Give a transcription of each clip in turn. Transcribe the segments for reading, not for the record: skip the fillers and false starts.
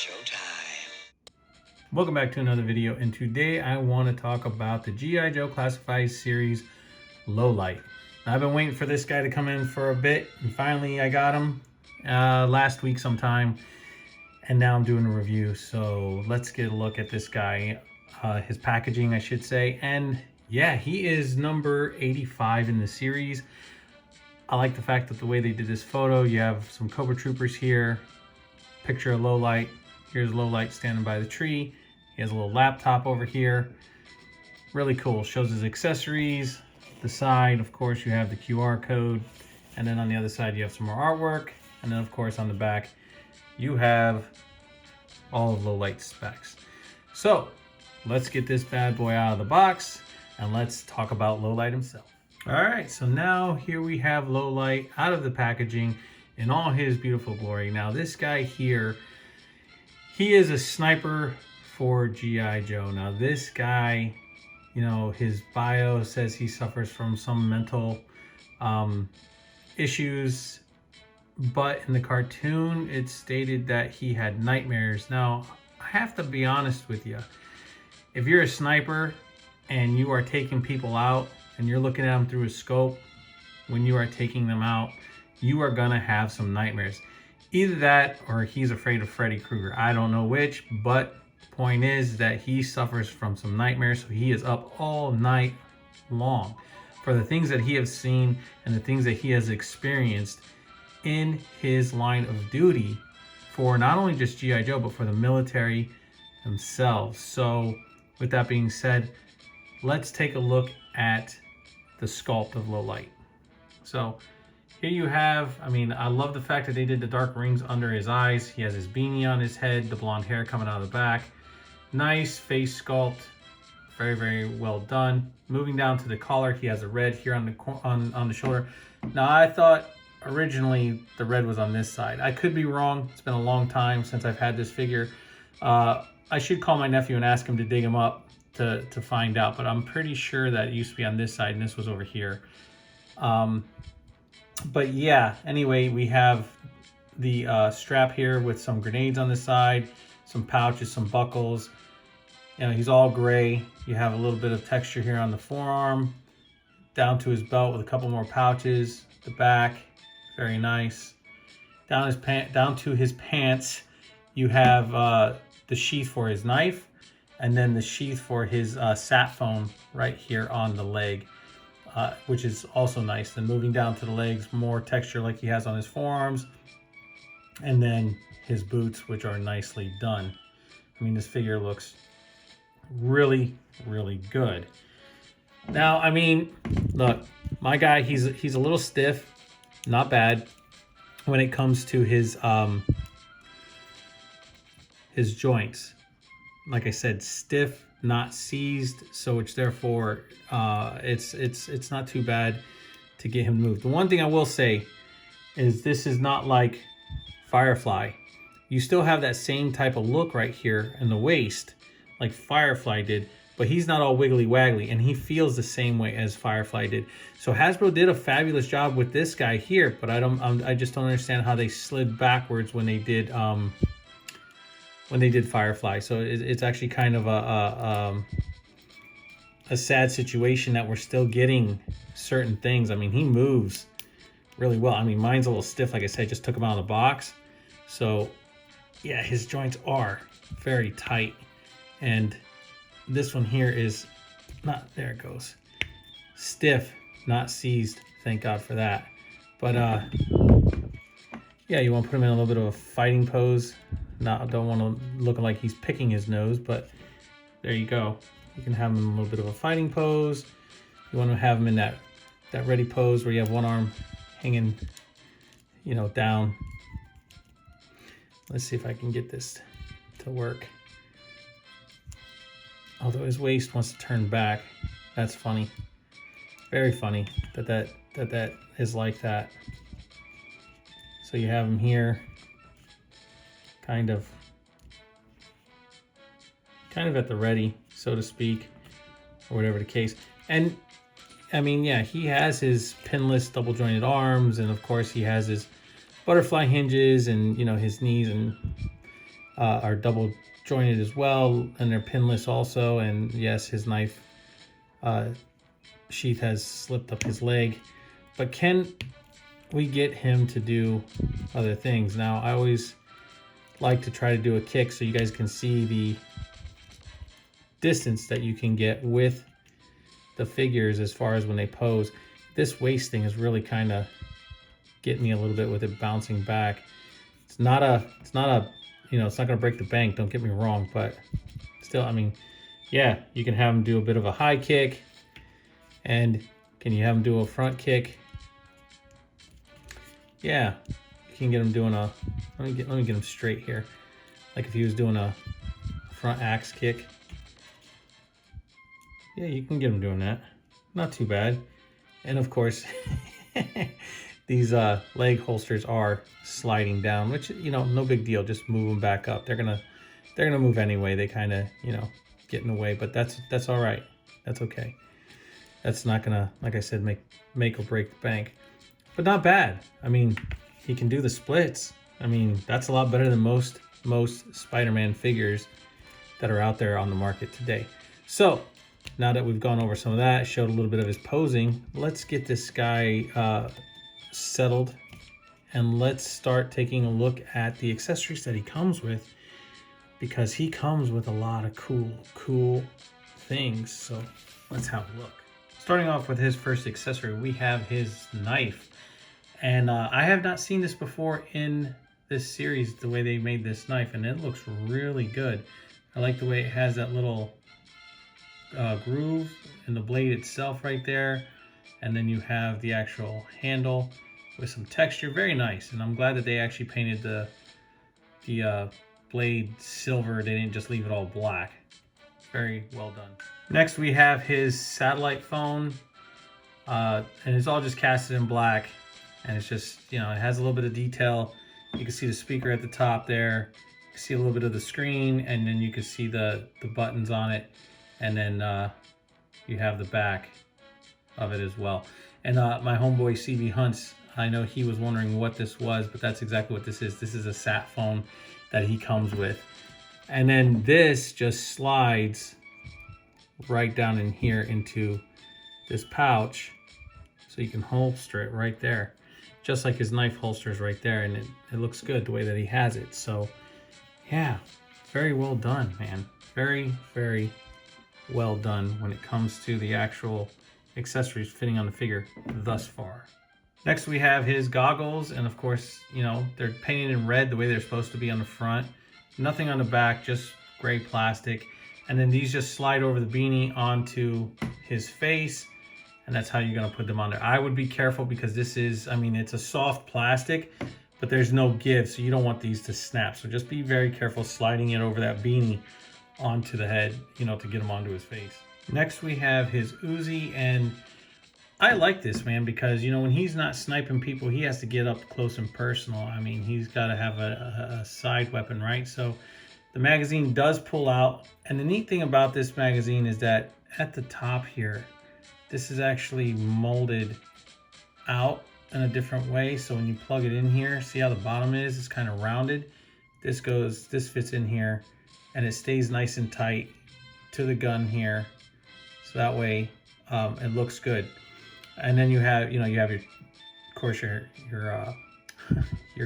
Showtime. Welcome back to another video, and today I want to talk about the G.I. Joe Classified Series Low Light. I've been waiting for this guy to come in for a bit, and finally I got him last week sometime, and now I'm doing a review. So let's get a look at this guy, his packaging I should say, and yeah, he is number 85 in the series. I like the fact that the way they did this photo, you have some Cobra Troopers here, picture of Low Light. Here's Low Light standing by the tree. He has a little laptop over here. Really cool. Shows his accessories. The side, of course, you have the QR code. And then on the other side, you have some more artwork. And then, of course, on the back, you have all of Low Light's specs. So let's get this bad boy out of the box and let's talk about Low Light himself. All right, so now here we have Low Light out of the packaging in all his beautiful glory. Now this guy here, he is a sniper for G.I. Joe. Now this guy, you know, his bio says he suffers from some mental issues, but in the cartoon it stated that he had nightmares. Now I have to be honest with you, if you're a sniper and you are taking people out and you're looking at them through a scope, when you are taking them out, you are gonna have some nightmares. Either that or he's afraid of Freddy Krueger. I don't know which, but the point is that he suffers from some nightmares, so he is up all night long for the things that he has seen and the things that he has experienced in his line of duty for not only just G.I. Joe, but for the military themselves. So with that being said, let's take a look at the sculpt of Low Light. So here you have, I mean, I love the fact that they did the dark rings under his eyes. He has his beanie on his head, the blonde hair coming out of the back. Nice face sculpt, very, very well done. Moving down to the collar, he has a red here on the shoulder. Now, I thought originally the red was on this side. I could be wrong. It's been a long time since I've had this figure. I should call my nephew and ask him to dig him up to find out, but I'm pretty sure that it used to be on this side and this was over here. But yeah, anyway, we have the strap here with some grenades on the side, some pouches, some buckles. You know, he's all gray. You have a little bit of texture here on the forearm, down to his belt with a couple more pouches. The back, very nice. Down to his pants, you have the sheath for his knife, and then the sheath for his sat phone right here on the leg. Which is also nice. Then moving down to the legs, more texture like he has on his forearms, and then his boots, which are nicely done. I mean, this figure looks really, really good. Now, I mean, look, my guy, he's a little stiff, not bad when it comes to his joints. Like I said, stiff, not seized, so it's therefore it's not too bad to get him moved. The one thing I will say is this is not like Firefly. You still have that same type of look right here in the waist like Firefly did, but he's not all wiggly waggly, and he feels the same way as Firefly did. So Hasbro did a fabulous job with this guy here, but I just don't understand how they slid backwards when they did Firefly. So it's actually kind of a sad situation that we're still getting certain things. I mean, he moves really well. I mean, mine's a little stiff. Like I said, I just took him out of the box. So yeah, his joints are very tight. And this one here is not, there it goes. Stiff, not seized. Thank God for that. But yeah, you want to put him in a little bit of a fighting pose. Don't want to look like he's picking his nose, but there you go. You can have him in a little bit of a fighting pose. You want to have him in that ready pose where you have one arm hanging, you know, down. Let's see if I can get this to work. Although his waist wants to turn back. That's funny. Very funny that is like that. So you have him here. Kind of at the ready, so to speak, or whatever the case. And I mean, yeah, he has his pinless double jointed arms, and of course he has his butterfly hinges and, you know, his knees and are double jointed as well, and they're pinless also. And yes, his knife sheath has slipped up his leg, but can we get him to do other things? Now, I always like to try to do a kick so you guys can see the distance that you can get with the figures as far as when they pose. This waist thing is really kind of getting me a little bit with it bouncing back. It's not a, you know, it's not going to break the bank, don't get me wrong, but still, I mean, yeah, you can have him do a bit of a high kick, and can you have him do a front kick? Yeah, you can get him doing a, let me get him straight here. Like if he was doing a front axe kick. Yeah, you can get him doing that. Not too bad. And of course, these leg holsters are sliding down, which, you know, no big deal. Just move them back up. They're gonna move anyway. They kind of, you know, get in the way, but that's all right. That's okay. That's not gonna, like I said, make or break the bank. But not bad. I mean, he can do the splits. I mean, that's a lot better than most Spider-Man figures that are out there on the market today. So now that we've gone over some of that, showed a little bit of his posing, let's get this guy settled, and let's start taking a look at the accessories that he comes with, because he comes with a lot of cool things. So let's have a look. Starting off with his first accessory, we have his knife. And I have not seen this before in this series, the way they made this knife, and it looks really good. I like the way it has that little groove in the blade itself right there, and then you have the actual handle with some texture. Very nice, and I'm glad that they actually painted the blade silver. They didn't just leave it all black. Very well done. Next we have his satellite phone, and it's all just casted in black, and it's just, you know, it has a little bit of detail. You can see the speaker at the top there, you can see a little bit of the screen, and then you can see the buttons on it, and then you have the back of it as well. And my homeboy CB Hunts, I know he was wondering what this was, but that's exactly what this is. This is a sat phone that he comes with. And then this just slides right down in here into this pouch, so you can holster it right there, just like his knife holsters right there, and it looks good the way that he has it. So yeah, very well done, man. Very well done when it comes to the actual accessories fitting on the figure thus far. Next we have his goggles, and of course, you know, they're painted in red the way they're supposed to be on the front. Nothing on the back, just gray plastic. And then these just slide over the beanie onto his face, and that's how you're gonna put them on there. I would be careful, because this is, I mean, it's a soft plastic, but there's no give, so you don't want these to snap. So just be very careful sliding it over that beanie onto the head, you know, to get him onto his face. Next we have his Uzi, and I like this, man, because, you know, when he's not sniping people, he has to get up close and personal. I mean, he's got to have a side weapon, right? So the magazine does pull out, and the neat thing about this magazine is that at the top here, this is actually molded out in a different way. So when you plug it in here, see how the bottom is? It's kind of rounded. This fits in here, and it stays nice and tight to the gun here. So that way it looks good. And then you have, you know, you have your, of course, your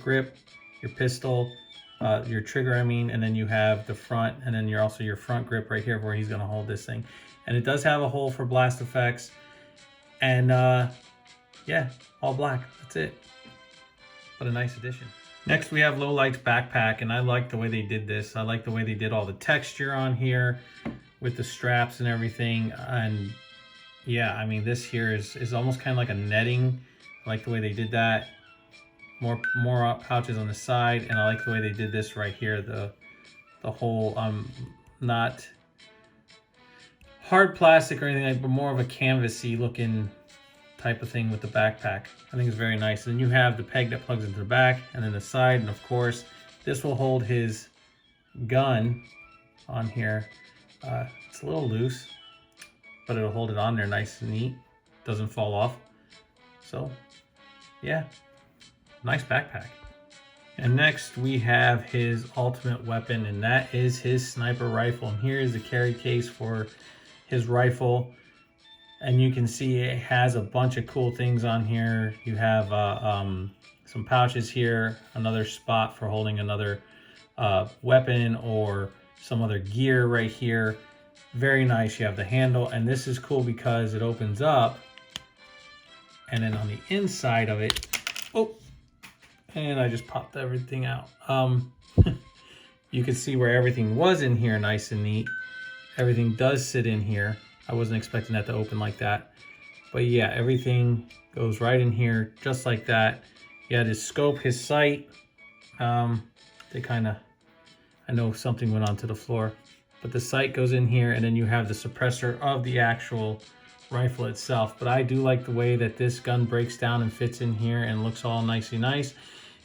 grip, your pistol, your trigger, I mean, and then you have the front, and then also your front grip right here where he's gonna hold this thing. And it does have a hole for blast effects, and yeah, all black, that's it. What a nice addition. Next we have Lowlight's backpack, and I like the way they did this. I like the way they did all the texture on here with the straps and everything. And yeah, I mean, this here is almost kind of like a netting. I like the way they did that. More pouches on the side, and I like the way they did this right here. The whole not hard plastic or anything, but more of a canvasy looking type of thing with the backpack. I think it's very nice. And then you have the peg that plugs into the back, and then the side, and of course this will hold his gun on here. It's a little loose, but it'll hold it on there nice and neat, doesn't fall off. So yeah, nice backpack. And next we have his ultimate weapon, and that is his sniper rifle. And here is the carry case for his rifle. And you can see it has a bunch of cool things on here. You have some pouches here, another spot for holding another weapon or some other gear right here. Very nice. You have the handle, and this is cool because it opens up, and then on the inside of it, oh, and I just popped everything out. You can see where everything was in here, nice and neat. Everything does sit in here. I wasn't expecting that to open like that. But yeah, everything goes right in here, just like that. He had his scope, his sight. They kind of, I know something went onto the floor. But the sight goes in here, and then you have the suppressor of the actual rifle itself. But I do like the way that this gun breaks down and fits in here and looks all nicey nice.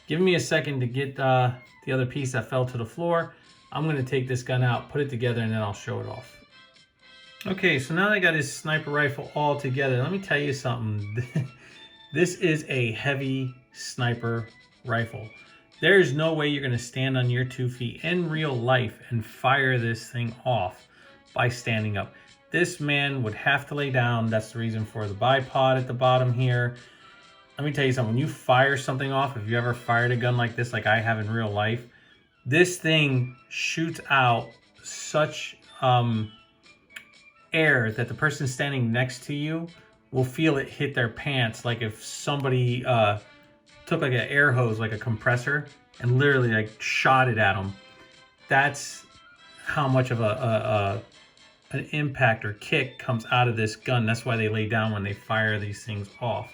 Give me a second to get the other piece that fell to the floor. I'm going to take this gun out, put it together, and then I'll show it off. Okay, so now that I got his sniper rifle all together, let me tell you something. This is a heavy sniper rifle. There's no way you're going to stand on your 2 feet in real life and fire this thing off by standing up. This man would have to lay down. That's the reason for the bipod at the bottom here. Let me tell you something. When you fire something off, if you ever fired a gun like this, like I have in real life, this thing shoots out such air that the person standing next to you will feel it hit their pants, like if somebody took like an air hose, like a compressor, and literally like shot it at them. That's how much of an impact or kick comes out of this gun. That's why they lay down when they fire these things off,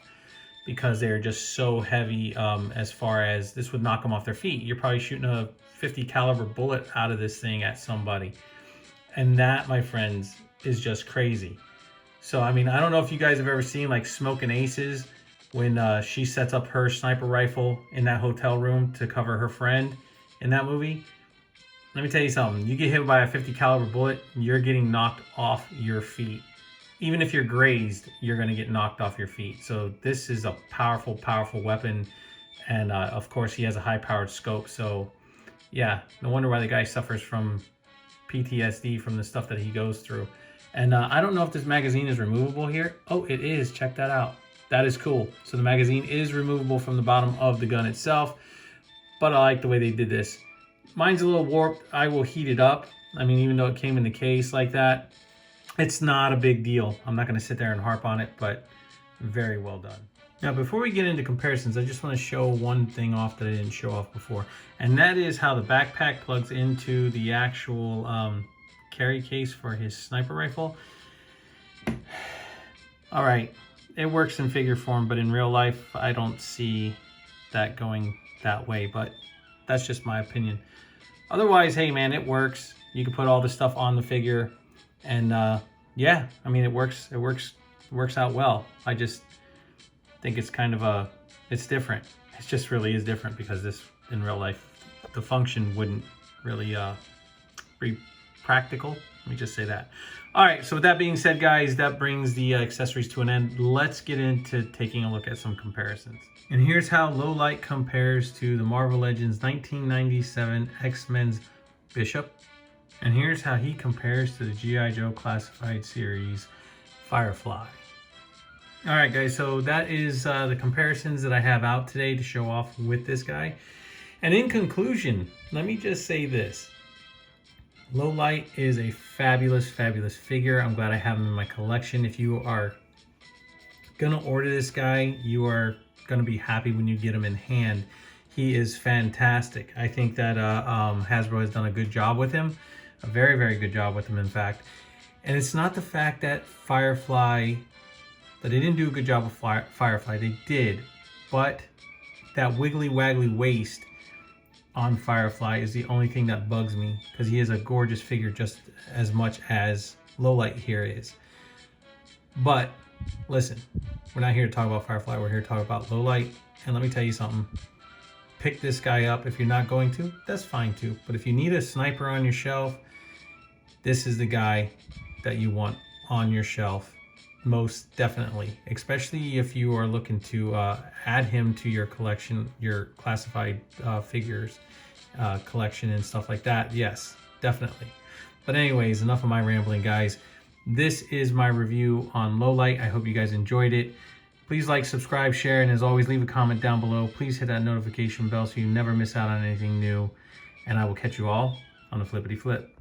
because they're just so heavy. As far as this would knock them off their feet. You're probably shooting a 50 caliber bullet out of this thing at somebody, and that, my friends, is just crazy. So I mean, I don't know if you guys have ever seen like Smoking Aces, when she sets up her sniper rifle in that hotel room to cover her friend in that movie. Let me tell you something. You get hit by a 50 caliber bullet, you're getting knocked off your feet. Even if you're grazed, you're going to get knocked off your feet. So this is a powerful, powerful weapon. And of course, he has a high-powered scope. So yeah, no wonder why the guy suffers from PTSD from the stuff that he goes through. And I don't know if this magazine is removable here. Oh, it is. Check that out. That is cool. So the magazine is removable from the bottom of the gun itself. But I like the way they did this. Mine's a little warped. I will heat it up. I mean, even though it came in the case like that, it's not a big deal. I'm not going to sit there and harp on it, but very well done. Now, before we get into comparisons, I just want to show one thing off that I didn't show off before. And that is how the backpack plugs into the actual carry case for his sniper rifle. All right, it works in figure form, but in real life, I don't see that going that way, but that's just my opinion. Otherwise, hey man, it works. You can put all this stuff on the figure, and yeah, I mean, it works out well. I just think it's kind of it's different. It just really is different, because this, in real life, the function wouldn't really be practical. Let me just say that. All right, so with that being said, guys, that brings the accessories to an end. Let's get into taking a look at some comparisons. And here's how Low Light compares to the Marvel Legends 1997 X-Men's Bishop. And here's how he compares to the G.I. Joe Classified Series Firefly. All right, guys, so that is the comparisons that I have out today to show off with this guy. And in conclusion, let me just say this. Low Light is a fabulous, fabulous figure. I'm glad I have him in my collection. If you are gonna order this guy, you are gonna be happy when you get him in hand. He is fantastic. I think that Hasbro has done a good job with him. A very, very good job with him, in fact. And it's not the fact that Firefly, that they didn't do a good job with Firefly. They did. But that wiggly waggly waist on Firefly is the only thing that bugs me, because he is a gorgeous figure just as much as Low Light here is. But listen, we're not here to talk about Firefly, we're here to talk about Low Light. And let me tell you something, pick this guy up. If you're not going to, that's fine too. But if you need a sniper on your shelf, this is the guy that you want on your shelf. most definitely, especially if you are looking to add him to your collection, your classified figures collection and stuff like that. Yes, definitely. But anyways, enough of my rambling, guys. This is my review on Lowlight. I hope you guys enjoyed it. Please like, subscribe, share, and as always, leave a comment down below. Please hit that notification bell so you never miss out on anything new. And I will catch you all on the flippity flip.